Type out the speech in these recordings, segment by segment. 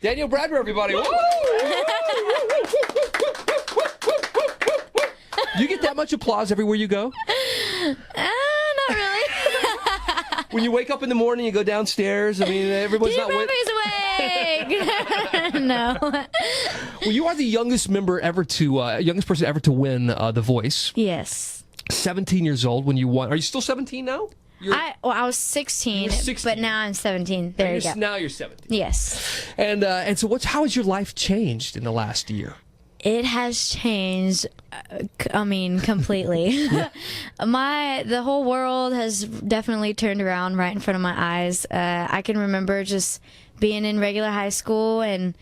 Danielle Bradbery, everybody. Woo! You get that much applause everywhere you go? Not really. When you wake up in the morning, you go downstairs. I mean, everyone's not Everybody's awake. No. Well, you are the youngest member ever to, youngest person ever to win The Voice. Yes. 17 years old when you won. Are you still 17 now? I was 16, 16. but now I'm 17. There you go. Now you're 17. Yes. And so how has your life changed in the last year? It has changed, completely. The whole world has definitely turned around right in front of my eyes. I can remember just being in regular high school and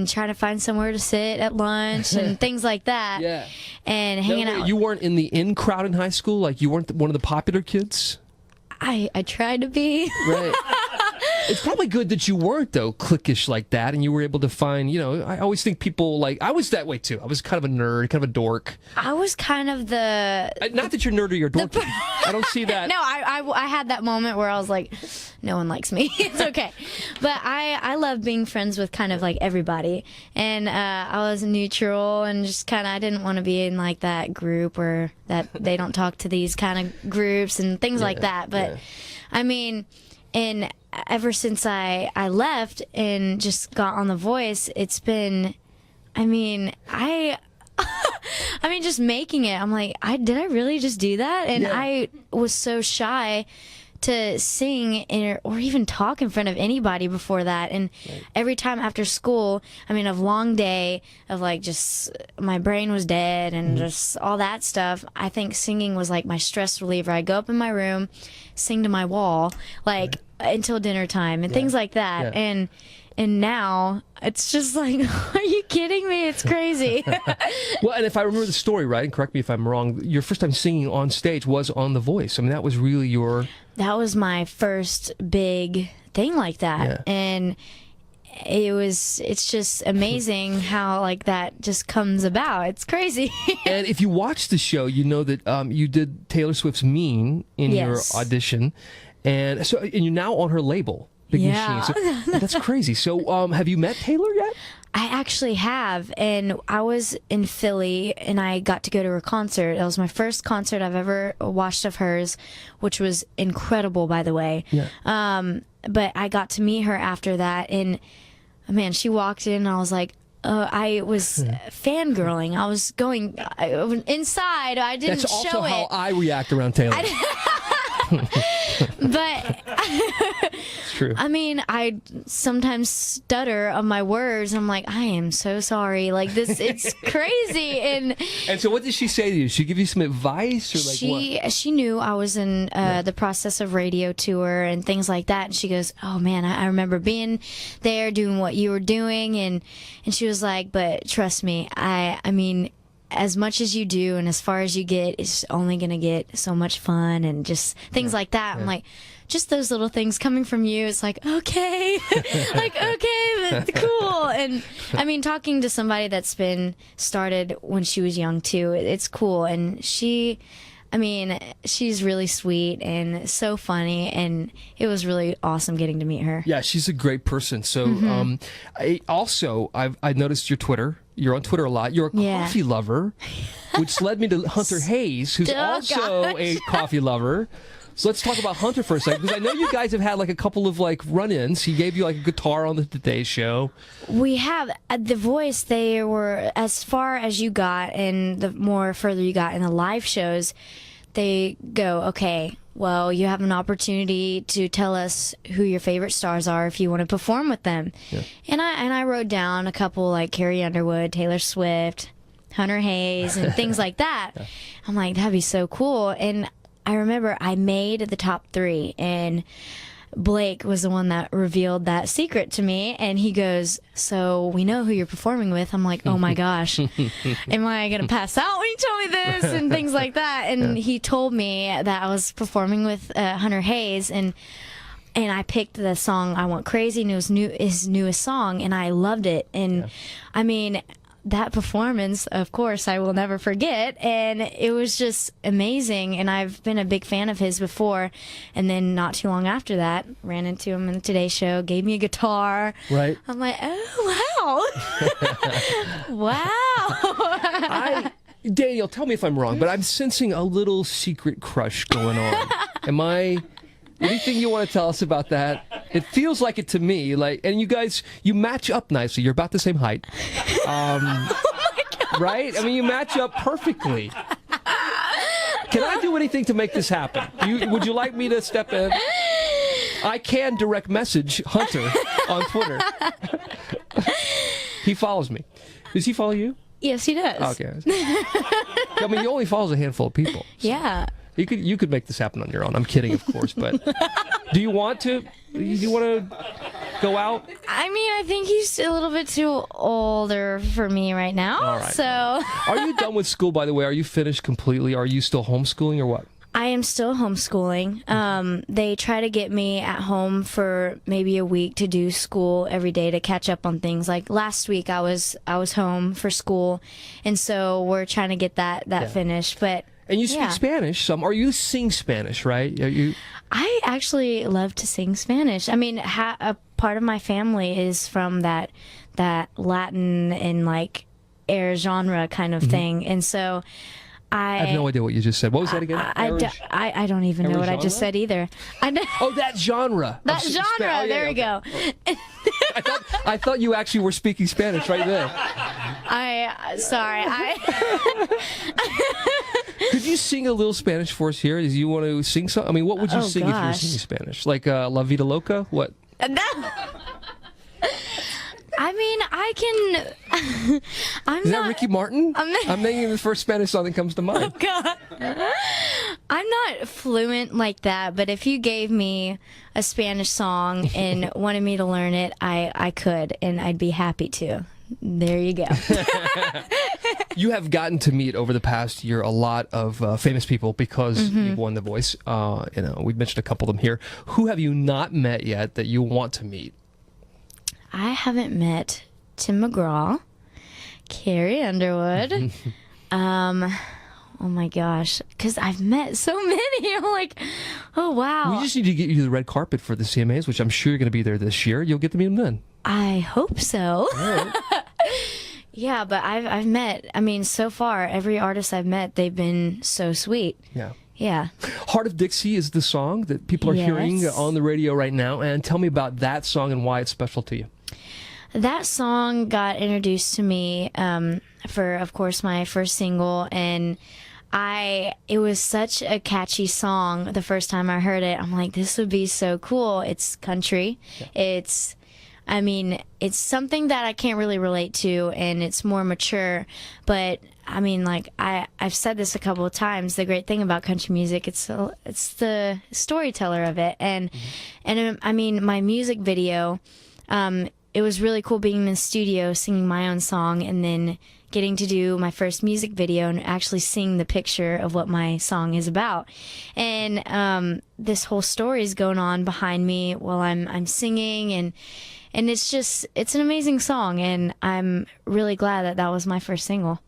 trying to find somewhere to sit at lunch and things like that. Yeah. And hanging out. You weren't in the in crowd in high school? Like you weren't one of the popular kids? I tried to be. Right. It's probably good that you weren't, though, cliquish like that, and you were able to find, I always think people, I was that way, too. I was kind of a nerd, kind of a dork. I was kind of not that you're nerdy or dorky. I don't see that. No, I had that moment where I was like, no one likes me. It's okay. But I love being friends with kind of like everybody. And I was neutral and just kind of, I didn't want to be in like that group or that they don't talk to these kind of groups and things like that. But I mean, and ever since I left and just got on The Voice, it's been, just making it. I'm like, did I really just do that? And I was so shy to sing or even talk in front of anybody before that. And every time after school, a long day of just my brain was dead and just all that stuff. I think singing was like my stress reliever. I go up in my room, sing to my wall, until dinner time and things like that. And now it's just like, are you kidding me? It's crazy. Well, and if I remember the story right, and correct me if I'm wrong, your first time singing on stage was on The Voice. That was really that was my first big thing like that. And it's just amazing how that just comes about. It's crazy. And if you watch the show, you know that you did Taylor Swift's Mean in your audition. And you're now on her label, Big Machine. So, that's crazy. So have you met Taylor yet? I actually have, and I was in Philly, and I got to go to her concert. It was my first concert I've ever watched of hers, which was incredible, by the way. Yeah. But I got to meet her after that, and man, she walked in, and I was like, I was fangirling. I was going inside. I didn't show it. That's also how I react around Taylor. But it's true. I sometimes stutter on my words. I'm like, I am so sorry. It's crazy. And so, what did she say to you? Did she give you some advice, or what? She knew I was in the process of radio tour and things like that. And she goes, "Oh man, I remember being there, doing what you were doing." And she was like, "But trust me, as much as you do and as far as you get, it's only going to get so much fun," and just things like that. I'm like, just those little things coming from you, it's like, okay, okay, that's cool. And talking to somebody that's been started when she was young too, it's cool. And she's really sweet and so funny, and it was really awesome getting to meet her. Yeah, she's a great person. So I noticed your Twitter. You're on Twitter a lot. You're a coffee lover, which led me to Hunter Hayes, who's also a coffee lover. So let's talk about Hunter for a second, because I know you guys have had a couple of run-ins. He gave you a guitar on the Today Show. We have. At The Voice, they were as far as you got, and the more further you got in the live shows, they go, okay, well, you have an opportunity to tell us who your favorite stars are if you want to perform with them. Yeah. And I wrote down a couple like Carrie Underwood, Taylor Swift, Hunter Hayes, and things like that. Yeah. I'm like, that'd be so cool. And I remember I made the top 3, and Blake was the one that revealed that secret to me, and he goes, "So we know who you're performing with." I'm like, oh my gosh, am I gonna pass out when you tell me this, and things like that. And he told me that I was performing with Hunter Hayes, and I picked the song "I Want Crazy," and it was his newest song, and I loved it. And that performance, of course, I will never forget. And it was just amazing. And I've been a big fan of his before. And then not too long after that, ran into him in the Today Show, gave me a guitar. Right. I'm like, oh, wow. wow. Danielle, tell me if I'm wrong, but I'm sensing a little secret crush going on. Am I... Anything you want to tell us about that? It feels like it to me. And you guys, you match up nicely. You're about the same height. Oh my God. Right? I mean, you match up perfectly. Can I do anything to make this happen? Would you like me to step in? I can direct message Hunter on Twitter. He follows me. Does he follow you? Yes, he does. Okay. I mean, he only follows a handful of people. So. Yeah. You could make this happen on your own. I'm kidding, of course, but do you want to? Do you want to go out? I mean, I think he's a little bit too older for me right now. All right. So. Are you done with school, by the way? Are you finished completely? Are you still homeschooling or what? I am still homeschooling. They try to get me at home for maybe a week to do school every day to catch up on things. Like last week, I was home for school, and so we're trying to get that finished. But and you speak Spanish some, or you sing Spanish, right? I actually love to sing Spanish. I mean, a part of my family is from that Latin and like air genre kind of thing, and so. I have no idea what you just said. What was that again? I don't even know what I just said either. Oh, that genre. That genre. There we go. I thought you actually were speaking Spanish right there. Sorry. Could you sing a little Spanish for us here? Do you want to sing something? I mean, what would you sing if you were singing Spanish? Like La Vida Loca? What? I mean, I can. Is that Ricky Martin? I'm naming the first Spanish song that comes to mind. Oh, God. I'm not fluent like that, but if you gave me a Spanish song and wanted me to learn it, I could, and I'd be happy to. There you go. You have gotten to meet over the past year a lot of famous people because you've won The Voice. We've mentioned a couple of them here. Who have you not met yet that you want to meet? I haven't met Tim McGraw, Carrie Underwood. Oh my gosh, because I've met so many. I'm like, oh wow. We just need to get you the red carpet for the CMAs, which I'm sure you're going to be there this year. You'll get to meet them then. I hope so. Right. Yeah, but I've met. I mean, so far every artist I've met, they've been so sweet. Yeah. Yeah. Heart of Dixie is the song that people are hearing on the radio right now. And tell me about that song and why it's special to you. That song got introduced to me for, of course, my first single, and it was such a catchy song the first time I heard it. I'm like, this would be so cool. It's country. Yeah. It's something that I can't really relate to, and it's more mature, but I mean, like, I've said this a couple of times, the great thing about country music, it's the storyteller of it, and I mean, my music video, it was really cool being in the studio singing my own song and then getting to do my first music video and actually seeing the picture of what my song is about. And this whole story is going on behind me while I'm singing, and it's an amazing song, and I'm really glad that was my first single.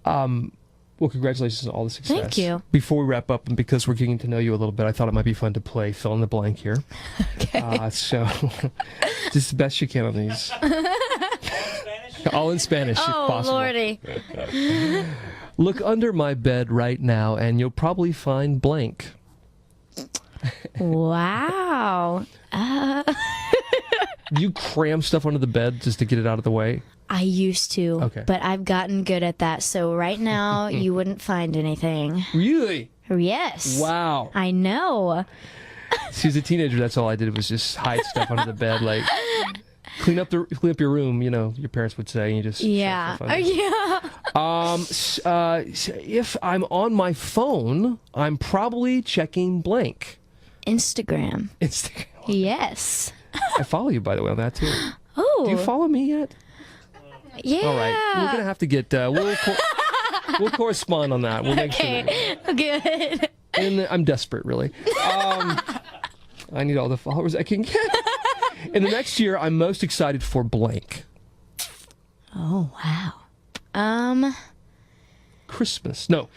Well, congratulations on all the success. Thank you. Before we wrap up, and because we're getting to know you a little bit, I thought it might be fun to play fill in the blank here. Okay. So, just the best you can on these. All in Spanish, if possible. Oh, Lordy. Look under my bed right now, and you'll probably find blank. Wow. Do you cram stuff under the bed just to get it out of the way? I used to, but I've gotten good at that. So right now, you wouldn't find anything. Really? Yes. Wow. I know. See, as a teenager, that's all I did was just hide stuff under the bed, like clean up your room. You know, your parents would say, and you just if I'm on my phone, I'm probably checking blank. Instagram. Yes. I follow you, by the way, on that too. Oh. Do you follow me yet? Yeah. All right. We're gonna have to get. We'll correspond on that. We'll make sure. Good. And I'm desperate, really. I need all the followers I can get. In the next year, I'm most excited for blank. Oh wow. Christmas. No.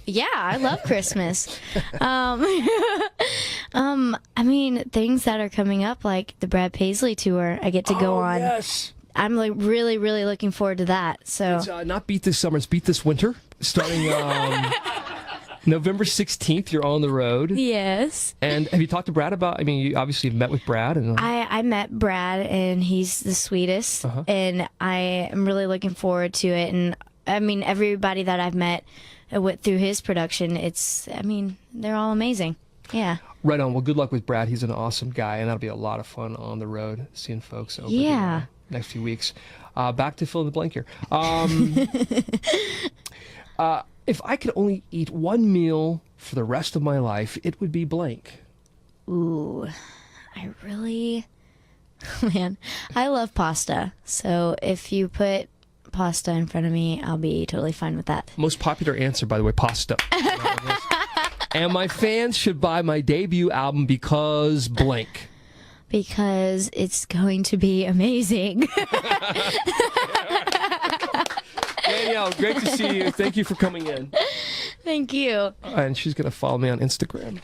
Yeah, I love Christmas. I mean, things that are coming up, like the Brad Paisley tour, I get to go on. Yes. I'm like really, really looking forward to that. So It's not Beat This Summer, it's Beat This Winter. Starting November 16th, you're on the road. yes, And have you talked to Brad about, I mean, you obviously have met with Brad. And I met Brad and he's the sweetest, and I am really looking forward to it. And I mean, everybody that I've met through his production, they're all amazing. Yeah. Right on. Well, good luck with Brad. He's an awesome guy, and that'll be a lot of fun on the road, seeing folks over the next few weeks. Back to fill in the blank here. If I could only eat one meal for the rest of my life, it would be blank. Ooh, man, I love pasta. So if you put pasta in front of me, I'll be totally fine with that. Most popular answer, by the way, pasta. And my fans should buy my debut album because blank. Because it's going to be amazing. Danielle, great to see you. Thank you for coming in. Thank you. And she's going to follow me on Instagram.